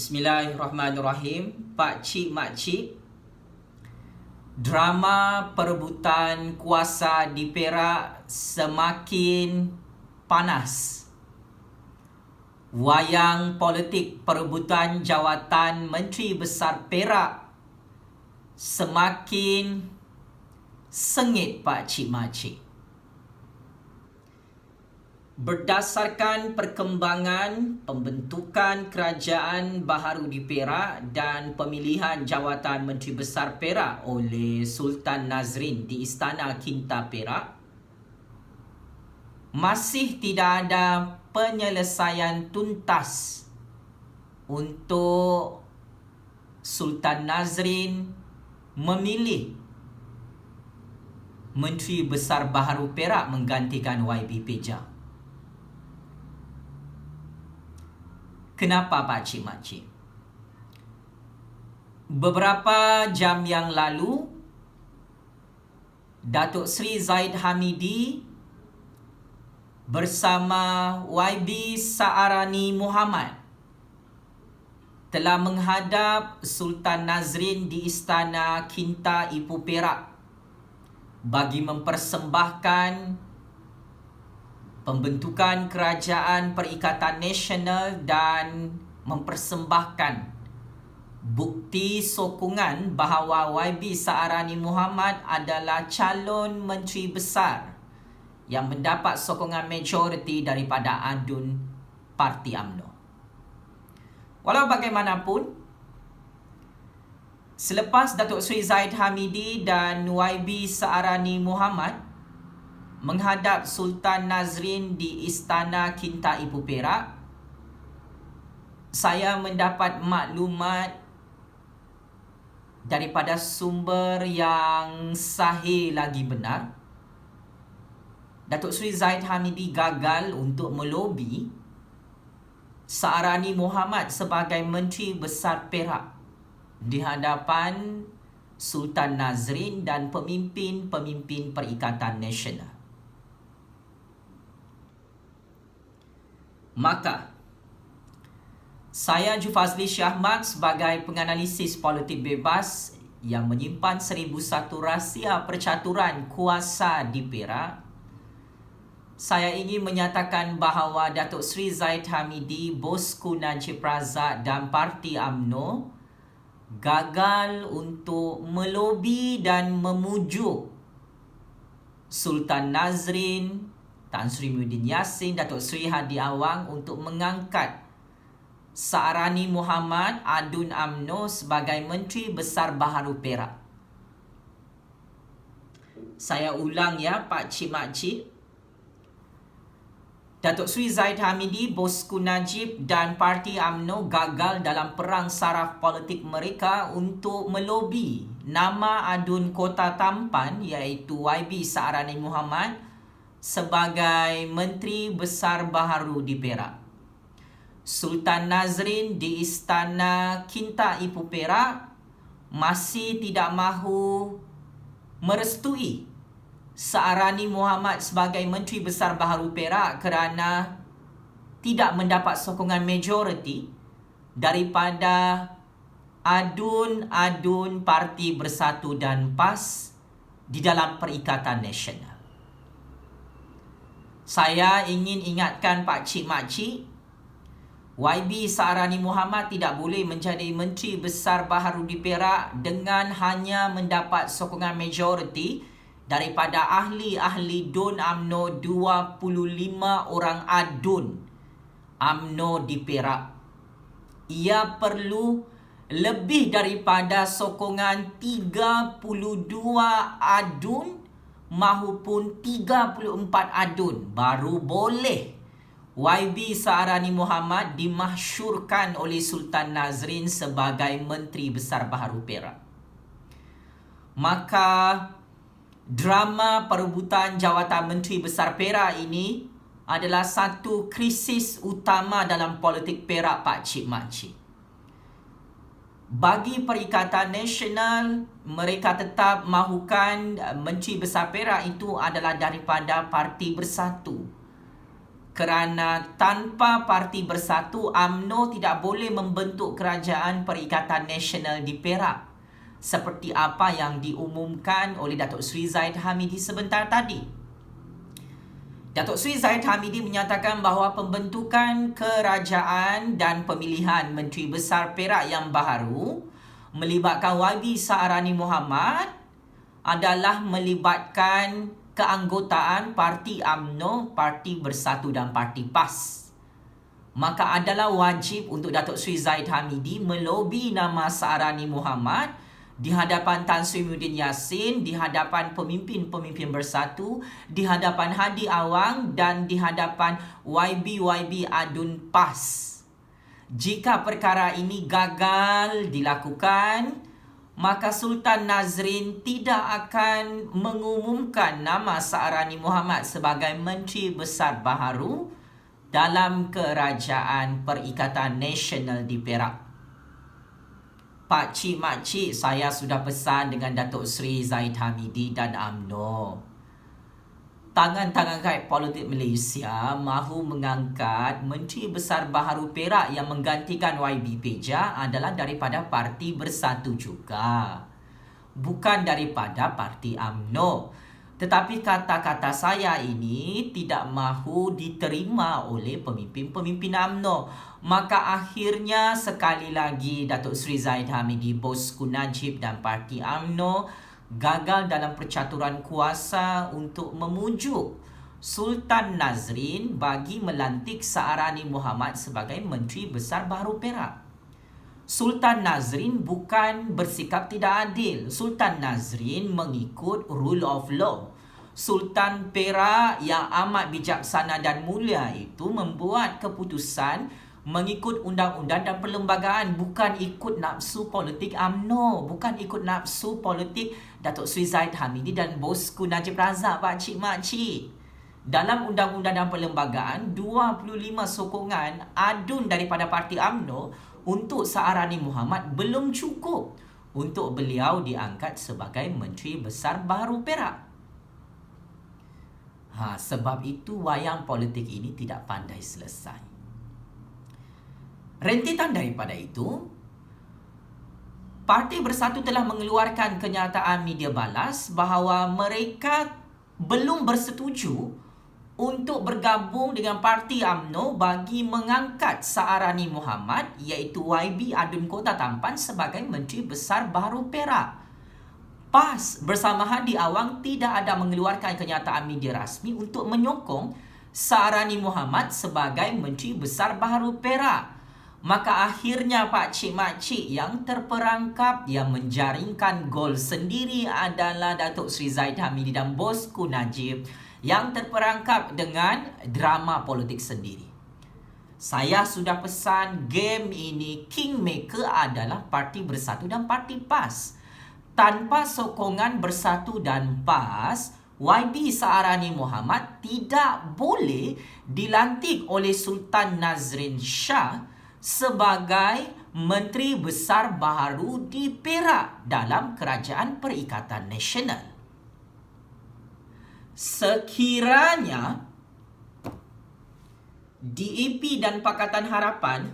Bismillahirrahmanirrahim. Pak Cik Mak Cik, drama perebutan kuasa di Perak semakin panas. Wayang politik perebutan jawatan Menteri Besar Perak semakin sengit, Pak Cik Mak Cik. Berdasarkan perkembangan pembentukan kerajaan baharu di Perak dan pemilihan jawatan Menteri Besar Perak oleh Sultan Nazrin di Istana Kinta Perak, masih tidak ada penyelesaian tuntas untuk Sultan Nazrin memilih Menteri Besar Baharu Perak menggantikan YB Peja. Kenapa, Pak Cik Mak Cik? Beberapa jam yang lalu, Datuk Seri Zahid Hamidi bersama YB Saarani Muhammad telah menghadap Sultan Nazrin di Istana Kinta Ibu Perak bagi mempersembahkan pembentukan Kerajaan Perikatan Nasional dan mempersembahkan bukti sokongan bahawa YB Saarani Muhammad adalah calon Menteri Besar yang mendapat sokongan majoriti daripada adun Parti UMNO. Walau bagaimanapun, selepas Datuk Seri Zahid Hamidi dan YB Saarani Muhammad menghadap Sultan Nazrin di Istana Kinta Ibu Perak, saya mendapat maklumat daripada sumber yang sahih lagi benar. Datuk Seri Zahid Hamidi gagal untuk melobi Saarani Muhammad sebagai Menteri Besar Perak di hadapan Sultan Nazrin dan pemimpin-pemimpin Perikatan Nasional. Maka, saya Jufazli Syahmat sebagai penganalisis politik bebas yang menyimpan 1001 rahsia percaturan kuasa di Perak, saya ingin menyatakan bahawa Datuk Seri Zahid Hamidi, Bosku Najib Razak dan Parti UMNO gagal untuk melobi dan memujuk Sultan Nazrin, Tan Sri Muhyiddin Yassin, Datuk Seri Hadi Awang untuk mengangkat Saarani Muhammad adun UMNO sebagai Menteri Besar Baharu Perak. Saya ulang ya, Pak Cik Mak Cik. Datuk Seri Zahid Hamidi, Bosku Najib dan Parti UMNO gagal dalam perang saraf politik mereka untuk melobi nama adun Kota Tampan iaitu YB Saarani Muhammad sebagai Menteri Besar Baharu di Perak. Sultan Nazrin di Istana Kinta Ibu Perak masih tidak mahu merestui Saarani Muhammad sebagai Menteri Besar Baharu Perak kerana tidak mendapat sokongan majoriti daripada adun-adun Parti Bersatu dan PAS di dalam Perikatan Nasional. Saya ingin ingatkan Pak Cik Mak Cik, YB Saarani Muhammad tidak boleh menjadi Menteri Besar Baharu di Perak dengan hanya mendapat sokongan majoriti daripada ahli-ahli DUN UMNO 25 orang adun UMNO di Perak. Ia perlu lebih daripada sokongan 32 adun mahupun 34 adun baru boleh YB Saarani Muhammad dimahsyurkan oleh Sultan Nazrin sebagai Menteri Besar Baharu Perak. Maka drama perebutan jawatan Menteri Besar Perak ini adalah satu krisis utama dalam politik Perak, Pak Cik Mak Cik. Bagi Perikatan Nasional, mereka tetap mahukan Menteri Besar Perak itu adalah daripada Parti Bersatu. kerana tanpa Parti Bersatu, UMNO tidak boleh membentuk Kerajaan Perikatan Nasional di Perak seperti apa yang diumumkan oleh Datuk Seri Zahid Hamidi sebentar tadi. Datuk Seri Zahid Hamidi menyatakan bahawa pembentukan kerajaan dan pemilihan Menteri Besar Perak yang baharu melibatkan YB Saarani Muhammad adalah melibatkan keanggotaan Parti UMNO, Parti Bersatu dan Parti PAS. Maka adalah wajib untuk Datuk Seri Zahid Hamidi melobi nama Saarani Muhammad di hadapan Tan Sri Muhyiddin Yassin, di hadapan pemimpin-pemimpin Bersatu, di hadapan Hadi Awang dan di hadapan YB Adun PAS. Jika perkara ini gagal dilakukan, maka Sultan Nazrin tidak akan mengumumkan nama Saarani Muhammad sebagai Menteri Besar baharu dalam Kerajaan Perikatan Nasional di Perak. Pak Cik Mak Cik, saya sudah pesan dengan Datuk Seri Zahid Hamidi dan UMNO. Tangan-tangan kait politik Malaysia mahu mengangkat Menteri Besar Baharu Perak yang menggantikan YB Peja adalah daripada Parti Bersatu juga, bukan daripada Parti UMNO. Tetapi kata-kata saya ini tidak mahu diterima oleh pemimpin-pemimpin UMNO. Maka akhirnya sekali lagi Datuk Seri Zahid Hamidi, Bosku Najib dan Parti UMNO gagal dalam percaturan kuasa untuk memujuk Sultan Nazrin bagi melantik Saarani Muhammad sebagai Menteri Besar Baharu Perak. Sultan Nazrin bukan bersikap tidak adil. Sultan Nazrin mengikut rule of law. Sultan Perak yang amat bijaksana dan mulia itu membuat keputusan mengikut undang-undang dan perlembagaan, bukan ikut nafsu politik UMNO, bukan ikut nafsu politik Datuk Seri Zahid Hamidi dan Bosku Najib Razak, Pak Cik Mak Cik. Dalam undang-undang dan perlembagaan, 25 sokongan adun daripada Parti UMNO untuk Saarani Muhammad belum cukup untuk beliau diangkat sebagai Menteri Besar Baharu Perak. Sebab itu wayang politik ini tidak pandai selesai. Rentetan daripada itu, Parti Bersatu telah mengeluarkan kenyataan media balas bahawa mereka belum bersetuju untuk bergabung dengan Parti UMNO bagi mengangkat Saarani Muhammad iaitu YB Adun Kota Tampan sebagai Menteri Besar Baharu Perak. PAS bersama Hadi Awang tidak ada mengeluarkan kenyataan media rasmi untuk menyokong Saarani Muhammad sebagai Menteri Besar Baharu Perak. Maka akhirnya Pak Cik Mak Cik yang terperangkap, yang menjaringkan gol sendiri adalah Datuk Seri Zahid Hamidi dan Bosku Najib yang terperangkap dengan drama politik sendiri. Saya sudah pesan game ini kingmaker adalah Parti Bersatu dan Parti PAS. Tanpa sokongan Bersatu dan PAS, YB Saarani Muhammad tidak boleh dilantik oleh Sultan Nazrin Shah sebagai Menteri Besar Baharu di Perak dalam Kerajaan Perikatan Nasional. Sekiranya DAP dan Pakatan Harapan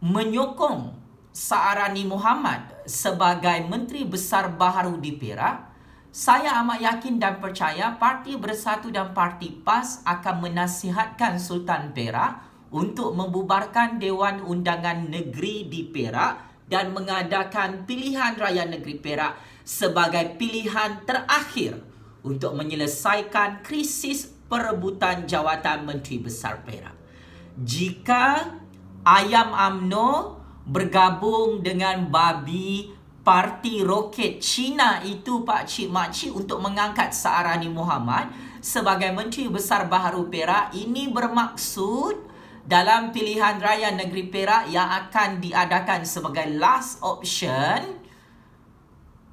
menyokong Saarani Muhammad sebagai Menteri Besar Baharu di Perak, saya amat yakin dan percaya Parti Bersatu dan Parti PAS akan menasihatkan Sultan Perak untuk membubarkan Dewan Undangan Negeri di Perak dan mengadakan pilihan raya negeri Perak sebagai pilihan terakhir untuk menyelesaikan krisis perebutan jawatan Menteri Besar Perak. Jika ayam UMNO bergabung dengan babi Parti Roket Cina itu Pak Cik Mak Cik untuk mengangkat Saarani Muhammad sebagai Menteri Besar Baharu Perak, ini bermaksud dalam pilihan raya negeri Perak yang akan diadakan sebagai last option,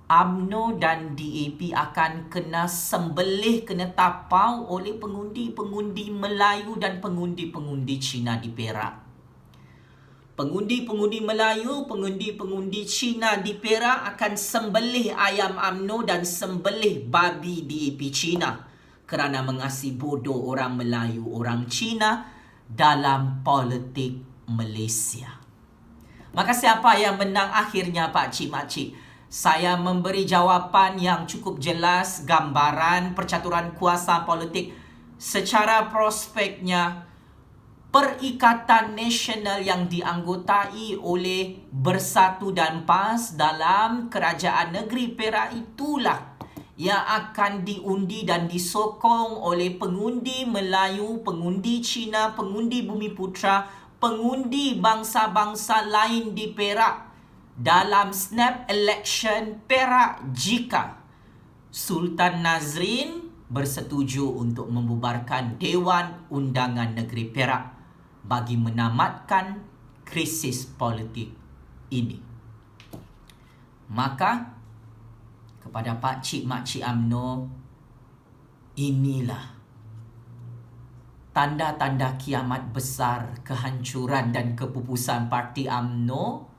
UMNO dan DAP akan kena sembelih, kena tapau oleh pengundi-pengundi Melayu dan pengundi-pengundi Cina di Perak. Pengundi-pengundi Melayu, pengundi-pengundi Cina di Perak akan sembelih ayam UMNO dan sembelih babi DAP Cina. kerana mengasi bodoh orang Melayu, orang Cina dalam politik Malaysia. Maka siapa yang menang akhirnya, Pak Cik Mak Cik? Saya memberi jawapan yang cukup jelas, gambaran percaturan kuasa politik secara prospeknya. Perikatan Nasional yang dianggotai oleh Bersatu dan PAS dalam Kerajaan Negeri Perak itulah yang akan diundi dan disokong oleh pengundi Melayu, pengundi Cina, pengundi Bumiputra, pengundi bangsa-bangsa lain di Perak dalam snap election Perak jika Sultan Nazrin bersetuju untuk membubarkan Dewan Undangan Negeri Perak bagi menamatkan krisis politik ini. Maka kepada Pak Cik Mak Cik UMNO, inilah tanda-tanda kiamat besar, kehancuran dan kepupusan Parti UMNO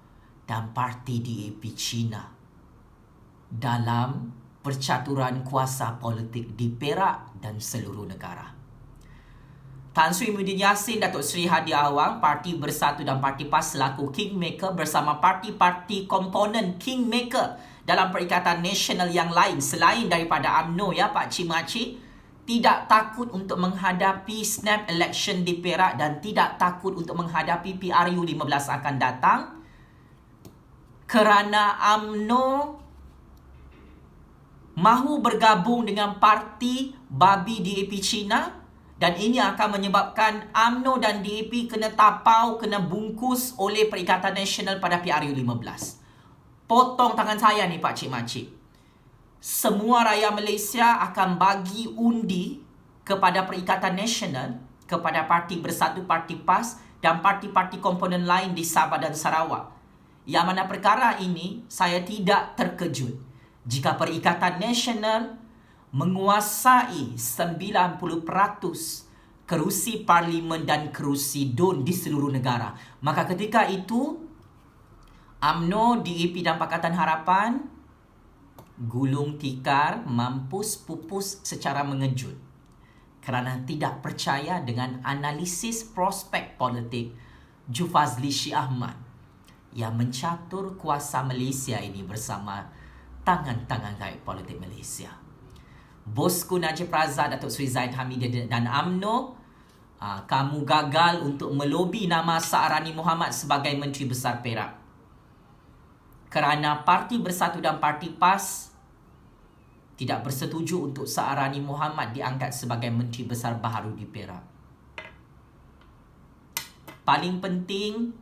dan Parti DAP Cina dalam percaturan kuasa politik di Perak dan seluruh negara. Tan Sri Muhyiddin Yassin, Datuk Seri Hadi Awang, Parti Bersatu dan Parti PAS selaku Kingmaker bersama parti-parti komponen Kingmaker dalam Perikatan Nasional yang lain selain daripada UMNO, ya Pak Cik Mak Cik, tidak takut untuk menghadapi snap election di Perak dan tidak takut untuk menghadapi PRU 15 akan datang, kerana UMNO mahu bergabung dengan parti babi DAP Cina, dan ini akan menyebabkan UMNO dan DAP kena tapau, kena bungkus oleh Perikatan Nasional pada PRU 15. Potong tangan saya ni Pak Cik Mak Cik. Semua rakyat Malaysia akan bagi undi kepada Perikatan Nasional, kepada Parti Bersatu, Parti PAS dan parti-parti komponen lain di Sabah dan Sarawak. Yang mana perkara ini saya tidak terkejut jika Perikatan Nasional menguasai 90% kerusi parlimen dan kerusi DUN di seluruh negara. Maka ketika itu UMNO, DAP dan Pakatan Harapan gulung tikar, mampus pupus secara mengejut kerana tidak percaya dengan analisis prospek politik Jufazli Syih Ahmad yang mencatur kuasa Malaysia ini bersama tangan-tangan gaib politik Malaysia. Bosku Najib Razak, Datuk Seri Zahid Hamid dan UMNO, kamu gagal untuk melobi nama Sa'arani Muhammad sebagai Menteri Besar Perak. Kerana Parti Bersatu dan Parti PAS tidak bersetuju untuk Sa'arani Muhammad diangkat sebagai Menteri Besar baharu di Perak. Paling penting,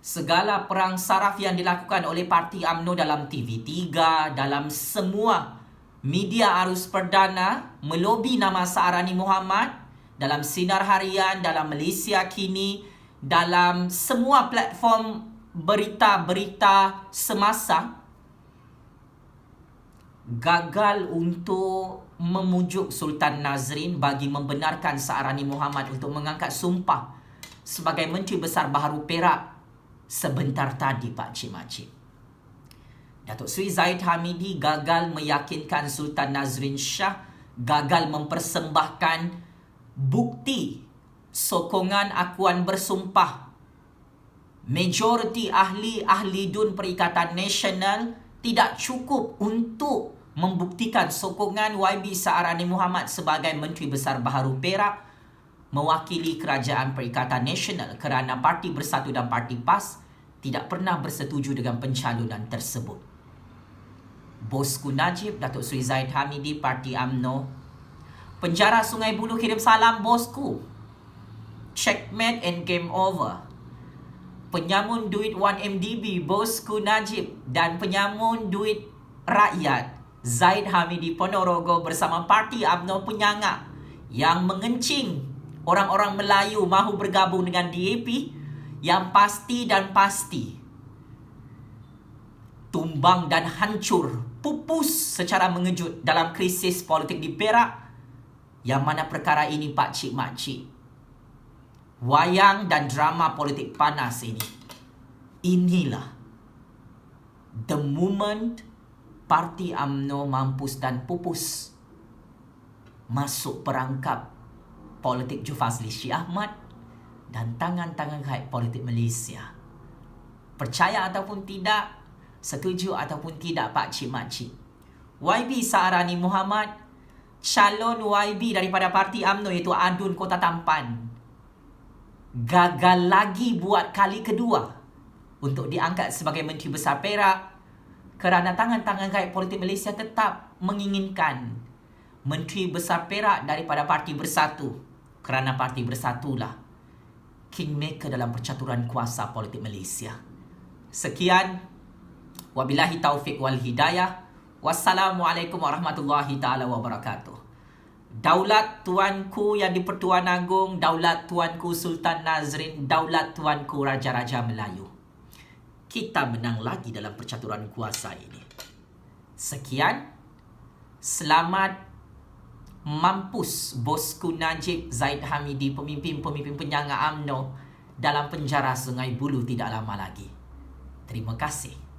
segala perang saraf yang dilakukan oleh Parti UMNO dalam TV3, dalam semua media arus perdana melobi nama Sa'arani Muhammad dalam Sinar Harian, dalam Malaysia Kini, dalam semua platform berita-berita semasa, gagal untuk memujuk Sultan Nazrin bagi membenarkan Sa'arani Muhammad untuk mengangkat sumpah sebagai Menteri Besar Baharu Perak sebentar tadi, Pak Cik Mak Cik. Datuk Seri Zahid Hamidi gagal meyakinkan Sultan Nazrin Shah, gagal mempersembahkan bukti sokongan akuan bersumpah. Majoriti ahli-ahli DUN Perikatan Nasional tidak cukup untuk membuktikan sokongan YB Sa'arani Muhammad sebagai Menteri Besar Baharu Perak mewakili Kerajaan Perikatan Nasional kerana Parti Bersatu dan Parti PAS tidak pernah bersetuju dengan pencalonan tersebut. Bosku Najib, Datuk Seri Zahid Hamidi, Parti UMNO, penjara Sungai Buloh kirim salam bosku. Checkmate and game over. Penyamun duit 1MDB bosku Najib dan penyamun duit rakyat Zahid Hamidi Ponorogo bersama Parti UMNO penyangga yang mengencing orang-orang Melayu mahu bergabung dengan DAP, yang pasti dan pasti tumbang dan hancur, pupus secara mengejut dalam krisis politik di Perak. Yang mana perkara ini, Pak Cik Mak Cik, wayang dan drama politik panas ini, inilah the moment Parti UMNO mampus dan pupus masuk perangkap politik Jufazli Syih Ahmad dan tangan-tangan kait politik Malaysia. Percaya ataupun tidak, setuju ataupun tidak Pak Cik Makcik, YB Saarani Muhammad, calon YB daripada Parti UMNO iaitu Adun Kota Tampan, gagal lagi buat kali kedua untuk diangkat sebagai Menteri Besar Perak kerana tangan-tangan kait politik Malaysia tetap menginginkan Menteri Besar Perak daripada Parti Bersatu, kerana Parti Bersatulah kingmaker dalam percaturan kuasa politik Malaysia. Sekian, wabillahi taufik wal hidayah. Wassalamualaikum warahmatullahi taala wabarakatuh. Daulat tuanku yang di-Pertuan Agong, daulat tuanku Sultan Nazrin, daulat tuanku Raja-Raja Melayu. Kita menang lagi dalam percaturan kuasa ini. Sekian, selamat mampus bosku Najib Zaid Hamidi, pemimpin-pemimpin penyangga UMNO dalam penjara Sungai Buloh tidak lama lagi. Terima kasih.